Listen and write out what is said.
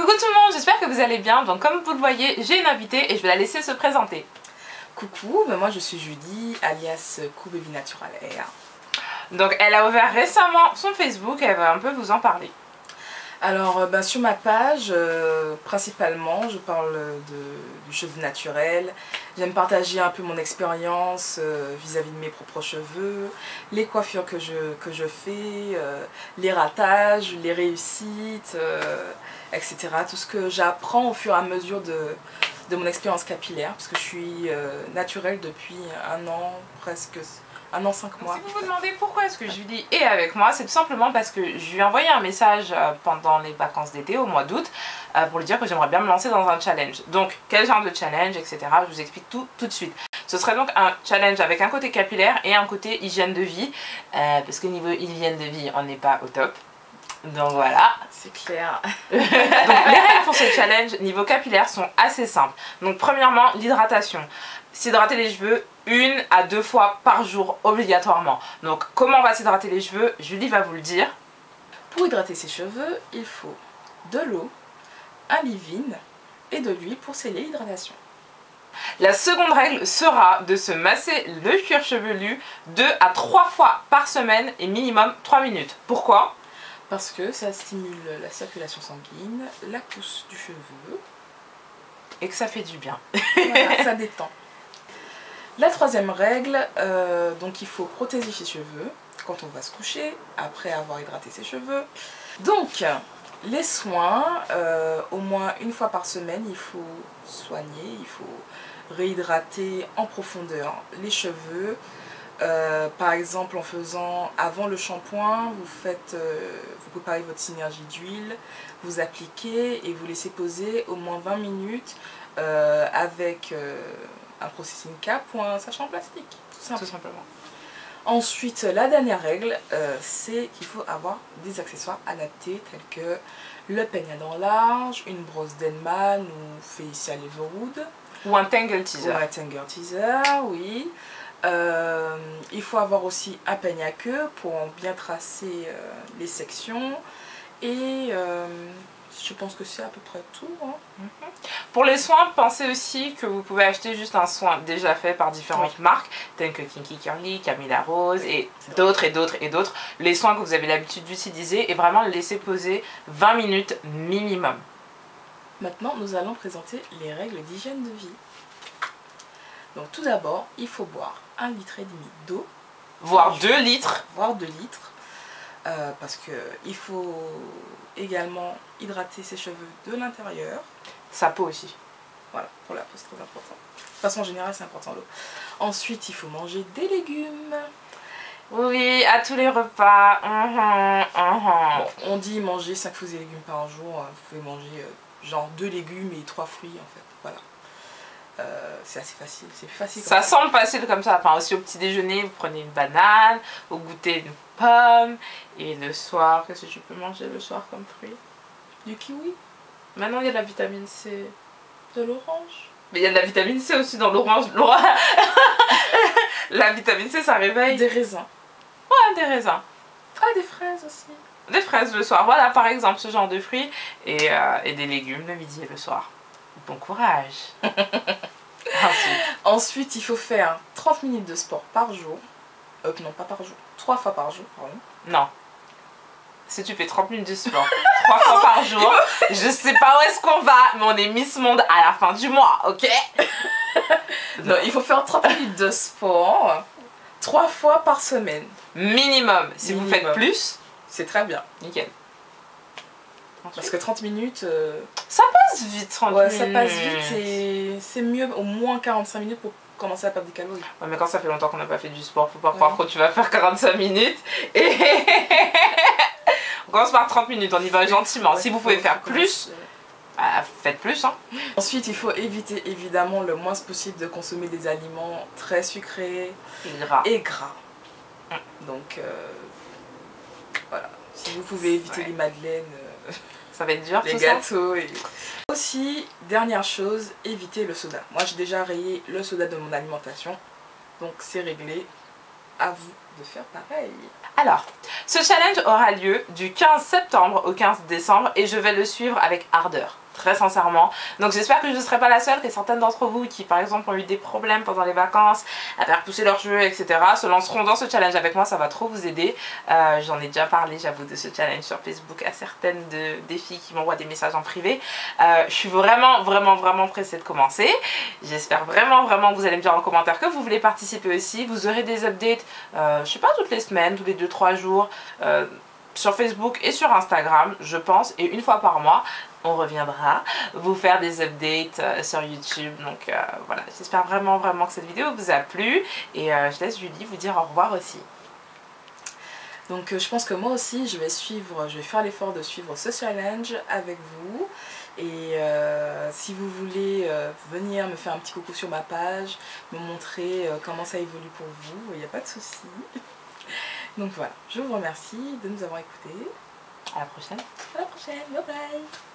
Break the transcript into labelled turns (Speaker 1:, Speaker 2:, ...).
Speaker 1: Coucou tout le monde, j'espère que vous allez bien. Donc comme vous le voyez, j'ai une invitée et je vais la laisser se présenter.
Speaker 2: Coucou, moi je suis Judy, alias Baby Natural Hair.
Speaker 1: Donc elle a ouvert récemment son Facebook et elle va un peu vous en parler.
Speaker 2: Alors sur ma page, principalement, je parle du cheveu naturel. J'aime partager un peu mon expérience vis-à-vis de mes propres cheveux, les coiffures que je fais, les ratages, les réussites, etc. Tout ce que j'apprends au fur et à mesure de mon expérience capillaire, parce que je suis naturelle depuis un an, presque 1 an 5 mois.
Speaker 1: Si vous vous demandez pourquoi est-ce que Julie est avec moi, c'est tout simplement parce que je lui ai envoyé un message pendant les vacances d'été, au mois d'août, pour lui dire que j'aimerais bien me lancer dans un challenge. Donc, quel genre de challenge, etc. Je vous explique tout de suite. Ce serait donc un challenge avec un côté capillaire et un côté hygiène de vie, parce que niveau hygiène de vie, on n'est pas au top. Donc voilà.
Speaker 2: C'est clair.
Speaker 1: Donc les règles pour ce challenge niveau capillaire sont assez simples. Donc premièrement, l'hydratation. S'hydrater les cheveux 1 à 2 fois par jour obligatoirement. Donc comment on va s'hydrater les cheveux? Julie va vous le dire.
Speaker 2: Pour hydrater ses cheveux, il faut de l'eau, un leave-in et de l'huile pour sceller l'hydratation.
Speaker 1: La seconde règle sera de se masser le cuir chevelu 2 à 3 fois par semaine et minimum 3 minutes. Pourquoi?
Speaker 2: Parce que ça stimule la circulation sanguine, la pousse du cheveu.
Speaker 1: Et que ça fait du bien.
Speaker 2: Voilà, ça détend. La troisième règle, donc il faut protéger ses cheveux quand on va se coucher, après avoir hydraté ses cheveux. Donc, les soins, au moins 1 fois par semaine, il faut soigner, il faut réhydrater en profondeur les cheveux. Par exemple, en faisant avant le shampoing, vous préparez votre synergie d'huile, vous appliquez et vous laissez poser au moins 20 minutes avec un processing cap ou un sachet en plastique, tout simplement. Ensuite, la dernière règle, c'est qu'il faut avoir des accessoires adaptés tels que le peigne à dents larges, une brosse Denman ou Facial Everwood.
Speaker 1: Ou un Tangle Teaser.
Speaker 2: Ou un Tangle Teaser, oui. Il faut avoir aussi un peigne à queue pour bien tracer les sections. Et je pense que c'est à peu près tout. Hein.
Speaker 1: Pour les soins, pensez aussi que vous pouvez acheter juste un soin déjà fait par différentes marques, telles que Kinky Curly, Camilla Rose et d'autres et d'autres et d'autres. Les soins que vous avez l'habitude d'utiliser et vraiment le laisser poser 20 minutes minimum.
Speaker 2: Maintenant, nous allons présenter les règles d'hygiène de vie. Donc tout d'abord, il faut boire 1,5 litre d'eau.
Speaker 1: Voire 2 litres.
Speaker 2: Voire 2 litres. Parce qu'il faut également hydrater ses cheveux de l'intérieur.
Speaker 1: Sa peau aussi.
Speaker 2: Voilà, pour la peau c'est très important. De façon générale c'est important l'eau. Ensuite il faut manger des légumes.
Speaker 1: Oui, à tous les repas.
Speaker 2: Bon, on dit manger 5 fruits et légumes par jour. Vous pouvez manger genre 2 légumes et 3 fruits en fait. Voilà. C'est assez facile, c'est plus facile.
Speaker 1: Ça semble facile comme ça. Enfin, aussi au petit déjeuner, vous prenez une banane, au goûter une pomme, et le soir, qu'est-ce que tu peux manger le soir comme fruit?
Speaker 2: Du kiwi.
Speaker 1: Maintenant, il y a de la vitamine C.
Speaker 2: De l'orange.
Speaker 1: Mais il y a de la vitamine C aussi dans l'orange. La vitamine C, ça réveille.
Speaker 2: Des raisins.
Speaker 1: Ouais, des raisins.
Speaker 2: Ah, des fraises aussi.
Speaker 1: Des fraises le soir. Voilà, par exemple, ce genre de fruits. Et des légumes le midi et le soir. Bon courage.
Speaker 2: Ensuite, il faut faire 30 minutes de sport par jour. Non, pas par jour. 3 fois par jour, pardon.
Speaker 1: Non. Si tu fais 30 minutes de sport 3 fois par jour, je sais pas où est-ce qu'on va, mais on est Miss Monde à la fin du mois, ok?
Speaker 2: Non, il faut faire 30 minutes de sport 3 fois par semaine.
Speaker 1: Minimum. Si vous faites plus,
Speaker 2: c'est très bien.
Speaker 1: Nickel.
Speaker 2: Parce que 30 minutes...
Speaker 1: ça passe vite, 30 minutes.
Speaker 2: Ça passe vite et c'est mieux au moins 45 minutes pour commencer à perdre des calories.
Speaker 1: Ouais, mais quand ça fait longtemps qu'on n'a pas fait du sport, faut pas croire que tu vas faire 45 minutes. Et on commence par 30 minutes, on y va gentiment. Si vous pouvez faire plus, faites plus. Hein.
Speaker 2: Ensuite, il faut éviter évidemment le moins possible de consommer des aliments très sucrés et gras. Donc, voilà. Si vous pouvez éviter les madeleines...
Speaker 1: ça va être dur,
Speaker 2: les gâteaux et... Aussi, dernière chose, évitez le soda. Moi j'ai déjà rayé le soda de mon alimentation, donc c'est réglé. à vous de faire pareil.
Speaker 1: Alors, ce challenge aura lieu du 15 septembre au 15 décembre et je vais le suivre avec ardeur, très sincèrement. Donc j'espère que je ne serai pas la seule, que certaines d'entre vous qui par exemple ont eu des problèmes pendant les vacances à faire pousser leurs cheveux, etc. se lanceront dans ce challenge avec moi, ça va trop vous aider. J'en ai déjà parlé, j'avoue, de ce challenge sur Facebook à certaines des filles qui m'envoient des messages en privé. Je suis vraiment pressée de commencer. J'espère vraiment que vous allez me dire en commentaire que vous voulez participer aussi. Vous aurez des updates, je sais pas, toutes les semaines, tous les 2-3 jours, sur Facebook et sur Instagram, je pense, et une fois par mois, on reviendra vous faire des updates sur YouTube. Donc voilà, j'espère vraiment que cette vidéo vous a plu et je laisse Julie vous dire au revoir aussi.
Speaker 2: Donc je pense que moi aussi je vais faire l'effort de suivre ce challenge avec vous. Et si vous voulez venir me faire un petit coucou sur ma page, me montrer comment ça évolue pour vous, il n'y a pas de souci. Donc voilà, je vous remercie de nous avoir écoutés.
Speaker 1: À la prochaine.
Speaker 2: À la prochaine, bye bye.